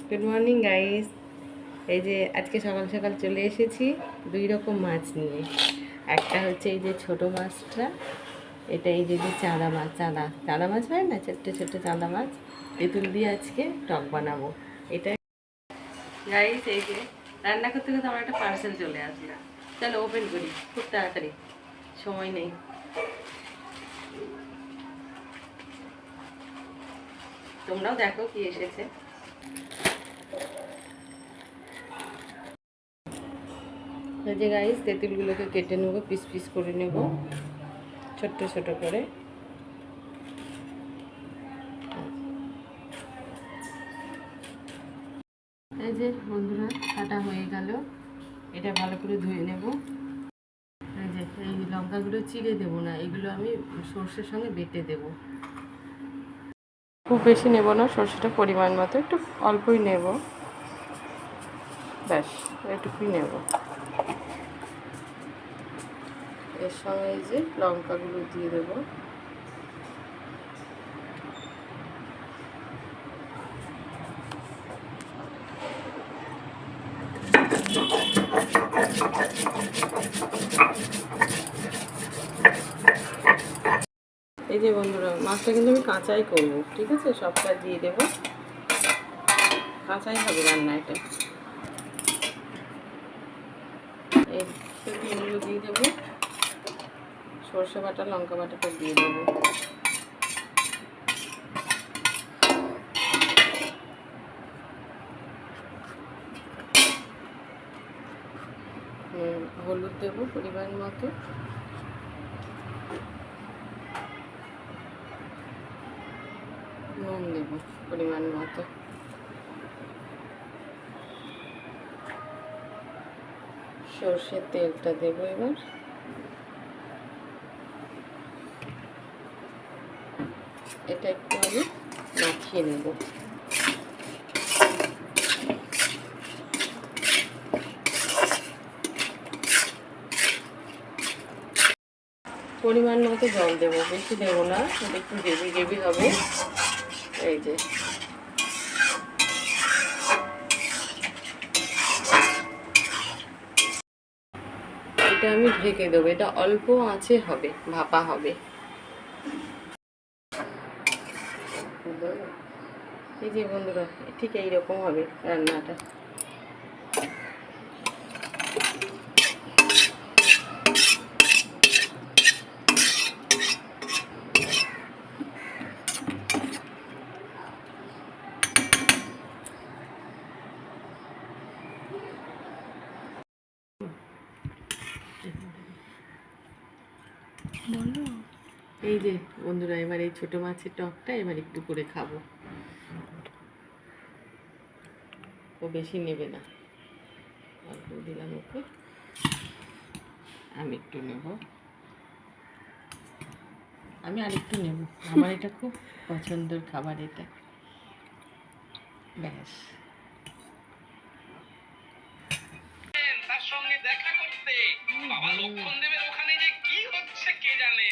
Good morning guys. এই যে আজকে সকাল সকাল চলে এসেছি দুই রকম মাছ নিয়ে। একটা হচ্ছে এই যে ছোট মাছটা, এটা এই যে চাঁদা মাছ, চাঁদা মাছ হয় না, ছোট্ট ছোট্ট চাঁদা মাছ, তেঁতুল দিয়ে আজকে টক বানাবো। এটা গাইস এই যে রান্না করতে করতে আমার একটা পার্সেল চলে আসলো। চলো ওপেন করি খুব তাড়াতাড়ি, সময় নেই। তোমরাও দেখো কি এসেছে। এই যে গাইস তেঁতুলগুলোকে কেটে নেবো, পিস পিস করে নেব ছোট্ট ছোট করে। এই যে বন্ধুরা কাটা হয়ে গেল, এটা ভালো করে ধুয়ে নেব। এই যে এই লঙ্কাগুলো চিড়ে দেবো না, এগুলো আমি সর্ষের সঙ্গে বেটে দেব। খুব বেশি নেব না, সর্ষেটা পরিমাণ মতো একটু অল্পই নেব, ব্যাস এটুকুই নেব। এর সঙ্গে এই যে লঙ্কাগুলো দিয়ে দেবো। এই যে বন্ধুরা মাছটা কিন্তু আমি কাঁচাই করবো, ঠিক আছে, সবটা দিয়ে দেবো, কাঁচাই হবে রান্না এটা। এই তেঁতুলগুলো দিয়ে দেবো, সর্ষে বাটা লঙ্কা বাটাটা দিয়ে দেবো। হলুদ দেবো পরিমাণ মতো, নুন দেবো পরিমাণ মতো, সর্ষের তেলটা দেবো এবার। এটা একটু আমি মাখিয়ে নেব। পরিমাণ মতো জল দেবো, বেশি দেবো না, এটা একটু গ্রেভি গ্রেভি হবে। এই যে এটা আমি ঢেকে দেবো, এটা অল্প আঁচে হবে, ভাপা হবে। এই যে বন্ধুরা ঠিক এইরকম হবে রান্নাটা। এই যে বন্ধুরা এবার এই ছোটো মাছের টকটা এবার একটু করে খাবো। ও বেশি নেবে না, অল্প দিলাম ওকে, আমি একটু নেব, আমি আরেকটু নেব, আমার এটা খুব পছন্দের খাবার এটা, ব্যাস। তার সঙ্গে দেখা করতে বাবা লক্ষণ দেবের ওখানে যে কি হচ্ছে কে জানে।